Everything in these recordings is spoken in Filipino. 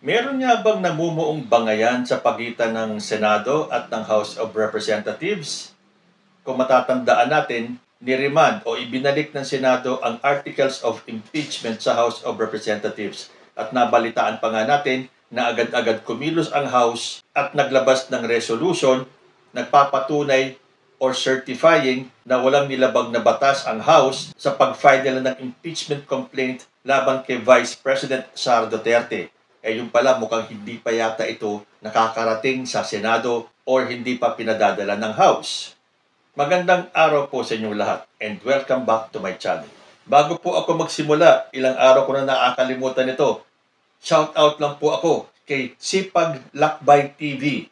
Meron nga bang namumuong bangayan sa pagitan ng Senado at ng House of Representatives? Kung matatandaan natin, niremand o ibinalik ng Senado ang Articles of Impeachment sa House of Representatives. At nabalitaan pa nga natin na agad-agad kumilos ang House at naglabas ng resolution nagpapatunay or certifying na walang nilabag na batas ang House sa pag-file nila ng impeachment complaint laban kay Vice President Sara Duterte. Yung pala mukhang hindi pa yata ito nakakarating sa Senado or hindi pa pinadadala ng House. Magandang araw po sa inyong lahat and welcome back to my channel. Bago po ako magsimula, ilang araw ko na nakakalimutan ito. Shout out lang po ako kay Sipag Lakbay TV.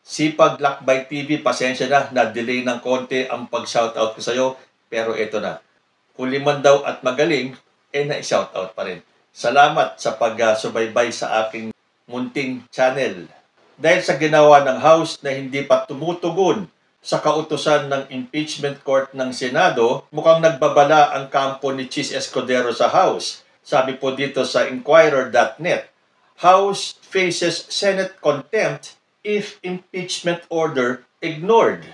Sipag Lakbay TV, pasensya na delay ng konti ang pag-shoutout ko sa iyo, pero ito na. Kuliman daw at magaling, na-shoutout pa rin. Salamat sa pag-subaybay sa aking munting channel. Dahil sa ginawa ng House na hindi pa tumutugon sa kautusan ng impeachment court ng Senado, mukhang nagbabala ang kampo ni Chis Escudero sa House. Sabi po dito sa Inquirer.net, House faces Senate contempt if impeachment order ignored.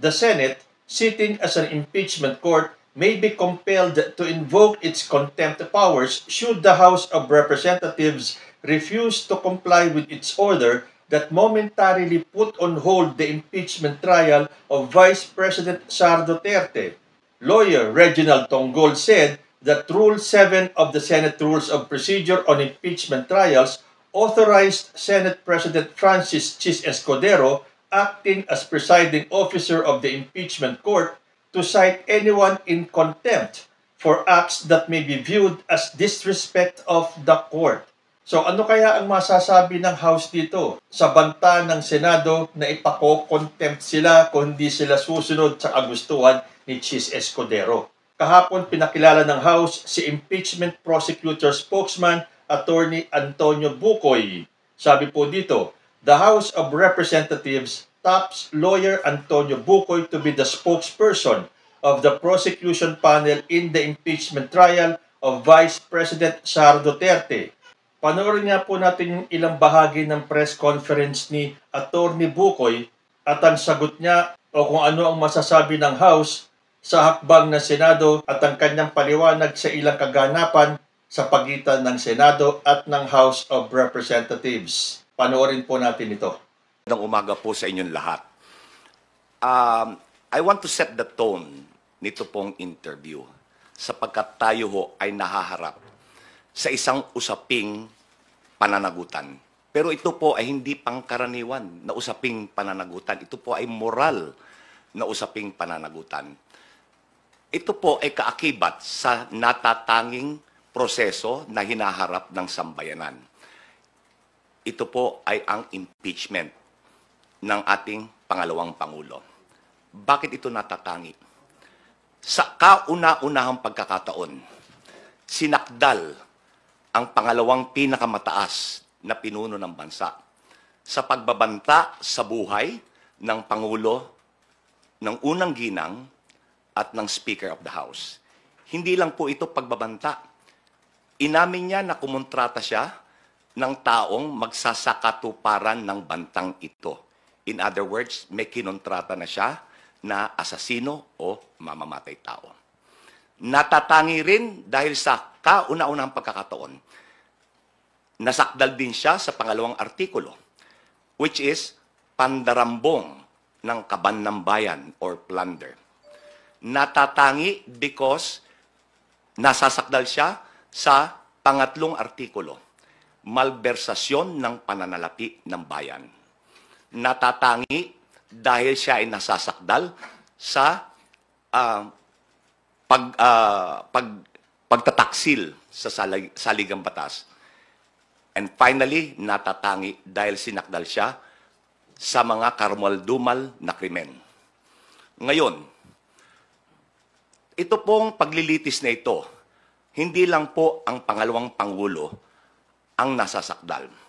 The Senate, sitting as an impeachment court, may be compelled to invoke its contempt powers should the House of Representatives refuse to comply with its order that momentarily put on hold the impeachment trial of Vice President Sara Duterte. Lawyer Reginald Tonggol said that Rule 7 of the Senate Rules of Procedure on Impeachment Trials authorized Senate President Francis Chis Escudero, acting as presiding officer of the impeachment court, to cite anyone in contempt for acts that may be viewed as disrespect of the court. So ano kaya ang masasabi ng House dito? Sa banta ng Senado na ipako-contempt sila kung hindi sila susunod sa kagustuhan ni Chis Escudero. Kahapon pinakilala ng House si impeachment prosecutor spokesman Attorney Antonio Bucoy. Sabi po dito, the House of Representatives taps lawyer Antonio Bucoy to be the spokesperson of the prosecution panel in the impeachment trial of Vice President Sara Duterte. Panoorin nga po natin yung ilang bahagi ng press conference ni Attorney Bucoy at ang sagot niya o kung ano ang masasabi ng House sa hakbang ng Senado at ang kanyang paliwanag sa ilang kaganapan sa pagitan ng Senado at ng House of Representatives. Panoorin po natin ito. Magandang umaga po sa inyong lahat. I want to set the tone nito pong interview sapagkat tayo ho ay nahaharap sa isang usaping pananagutan. Pero ito po ay hindi pangkaraniwan na usaping pananagutan. Ito po ay moral na usaping pananagutan. Ito po ay kaakibat sa natatanging proseso na hinaharap ng sambayanan. Ito po ay ang impeachment ng ating pangalawang Pangulo. Bakit ito natatangi? Sa kauna-unahang pagkakataon, sinakdal ang pangalawang pinakamataas na pinuno ng bansa sa pagbabanta sa buhay ng Pangulo, ng unang ginang at ng Speaker of the House. Hindi lang po ito pagbabanta. Inamin niya na kumontrata siya ng taong magsasakatuparan ng bantang ito. In other words, may kinontrata na siya na asasino o mamamatay tao. Natatangi rin dahil sa kauna-unahang pagkakataon, nasakdal din siya sa pangalawang artikulo, which is pandarambong ng kaban ng bayan or plunder. Natatangi because nasasakdal siya sa pangatlong artikulo, malbersasyon ng pananalapi ng bayan. Natatangi dahil siya ay nasasakdal sa pagtataksil sa saligang batas. And finally, natatangi dahil sinakdal siya sa mga karumal-dumal na krimen. Ngayon, ito pong paglilitis na ito, hindi lang po ang pangalawang Pangulo ang nasasakdal.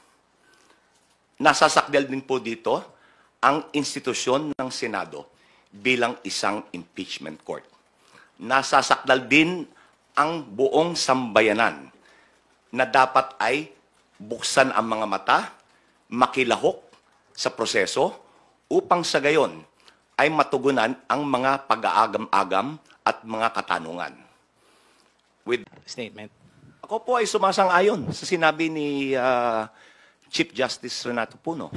Nasasakdal din po dito ang institusyon ng Senado bilang isang impeachment court. Nasasakdal din ang buong sambayanan na dapat ay buksan ang mga mata, makilahok sa proseso upang sa gayon ay matugunan ang mga pag-aagam-agam at mga katanungan. With Statement. Ako po ay sumasang-ayon sa sinabi ni Chief Justice Renato Puno.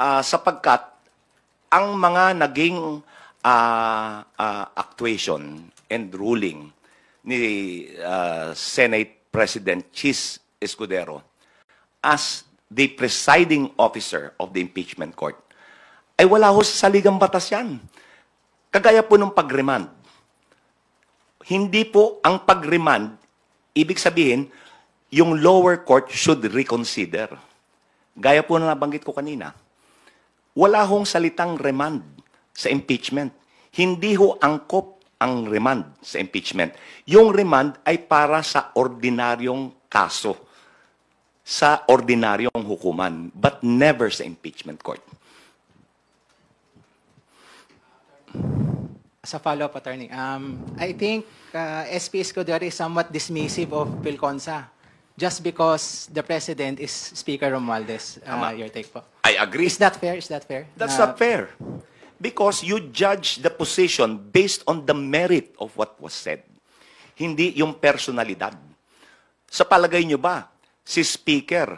Sapagkat ang mga naging actuation and ruling ni Senate President Chis Escudero as the presiding officer of the impeachment court ay wala ho sa saligang batas yan. Kagaya po ng pag-remand. Hindi po ang pag-remand, ibig sabihin, yung lower court should reconsider. Gaya po na nabanggit ko kanina, wala hong salitang remand sa impeachment. Hindi ho angkop ang remand sa impeachment. Yung remand ay para sa ordinaryong kaso, sa ordinaryong hukuman, but never sa impeachment court. As a follow-up, Attorney, I think SP Escudero is somewhat dismissive of Pilconsa just because the President is Speaker Romualdez. Your take po. I agree. Is that fair? Is that fair? That's not fair. Because you judge the position based on the merit of what was said. Hindi yung personalidad. Sa palagay nyo ba, si Speaker,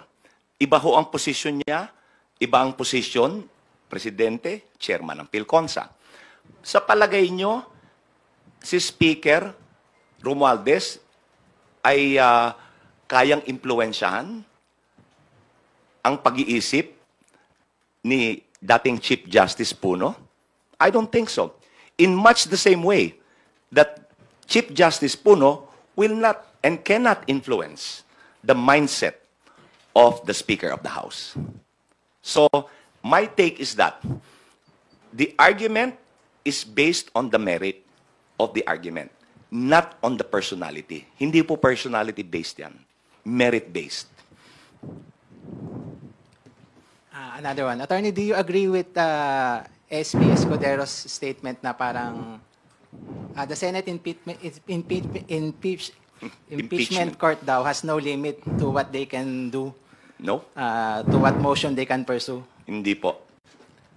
iba ho ang posisyon niya, iba ang posisyon, Presidente, Chairman ng Pilconsa. Sa palagay nyo, si Speaker Romualdez ay kayang impluwensyahan ang pag-iisip ni dating Chief Justice Puno? I don't think so. In much the same way that Chief Justice Puno will not and cannot influence the mindset of the Speaker of the House. So, my take is that the argument is based on the merit of the argument, not on the personality. Hindi po personality-based yan. Merit-based. Another one. Attorney, do you agree with SP Escudero's statement na parang the Senate impeachment court daw has no limit to what they can do, No? to what motion they can pursue? Hindi po.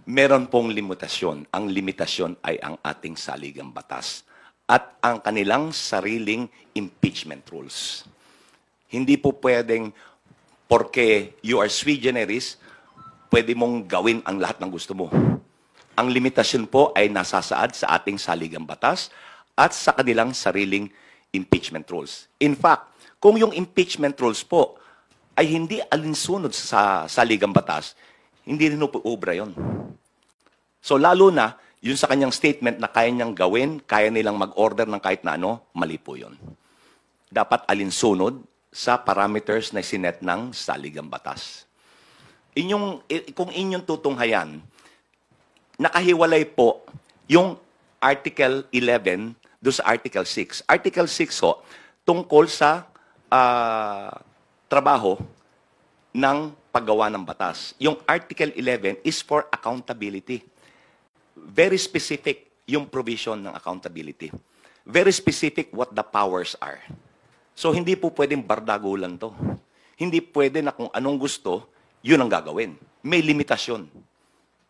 Meron pong limitasyon. Ang limitasyon ay ang ating saligang batas at ang kanilang sariling impeachment rules. Hindi po pwedeng, porque you are sui generis, pwede mong gawin ang lahat ng gusto mo. Ang limitasyon po ay nasasaad sa ating saligang batas at sa kanilang sariling impeachment rules. In fact, kung yung impeachment rules po ay hindi alinsunod sa saligang batas, hindi rin po obra yun. So lalo na, yun sa kanyang statement na kaya niyang gawin, kaya nilang mag-order ng kahit na ano, mali po yun. Dapat alinsunod sa parameters na sinet ng saligang batas. Kung inyong tutunghayan, nakahiwalay po yung Article 11 do sa Article 6. Article 6 ho, tungkol sa trabaho ng paggawa ng batas. Yung Article 11 is for accountability. Very specific yung provision ng accountability. Very specific what the powers are. So hindi po pwedeng bardagulan to. Hindi pwede na kung anong gusto, yun ang gagawin. May limitasyon.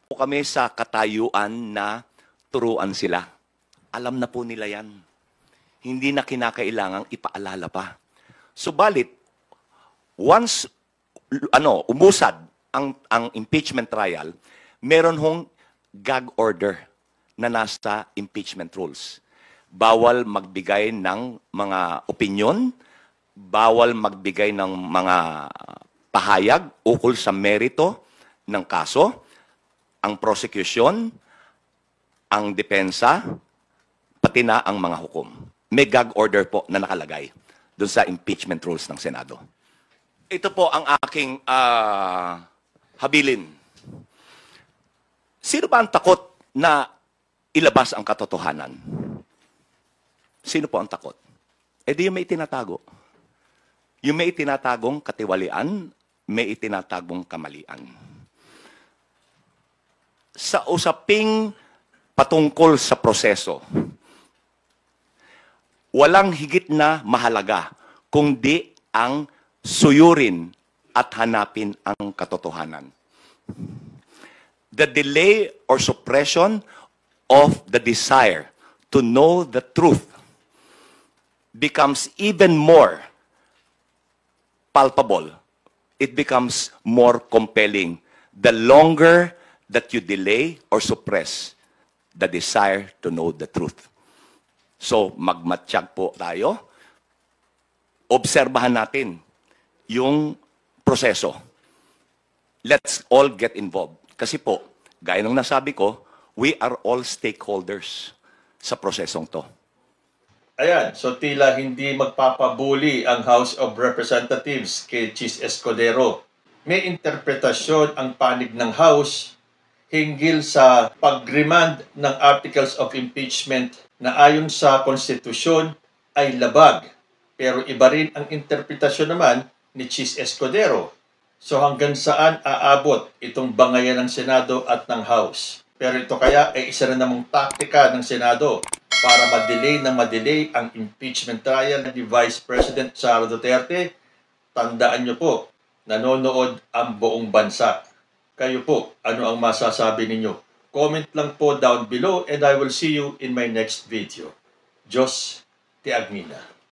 Po kami sa katayuan na turuan sila. Alam na po nila yan. Hindi na kinakailangang ipaalala pa. Subalit, once umusad ang impeachment trial, meron hong gag order na nasa impeachment rules. Bawal magbigay ng mga opinyon, bawal magbigay ng mga pahayag ukol sa merito ng kaso, ang prosecution, ang depensa, pati na ang mga hukom. May gag order po na nakalagay doon sa impeachment rules ng Senado. Ito po ang aking habilin. Sino ba ang takot na ilabas ang katotohanan? Sino po ang takot? E di yung may itinatago. Yung may itinatagong katiwalian, may itinatagong kamalian. Sa usaping patungkol sa proseso, walang higit na mahalaga kundi ang suyurin at hanapin ang katotohanan. The delay or suppression of the desire to know the truth becomes even more palpable. It becomes more compelling the longer that you delay or suppress the desire to know the truth. So, magmatsyag po tayo. Obserbahan natin yung proseso. Let's all get involved. Kasi po, gaya ng nasabi ko, we are all stakeholders sa prosesong to. Ayan, so tila hindi magpapabuli ang House of Representatives kay Chis Escudero. May interpretasyon ang panig ng House hinggil sa pag-remand ng Articles of Impeachment na ayon sa Konstitusyon ay labag. Pero iba rin ang interpretasyon naman ni Chis Escudero. So hanggang saan aabot itong bangayan ng Senado at ng House? Pero ito kaya ay isa na namang taktika ng Senado para ma-delay ang impeachment trial ni Vice President Sara Duterte. Tandaan nyo po, nanonood ang buong bansa. Kayo po, ano ang masasabi ninyo? Comment lang po down below and I will see you in my next video. Diyos, ti Agmina.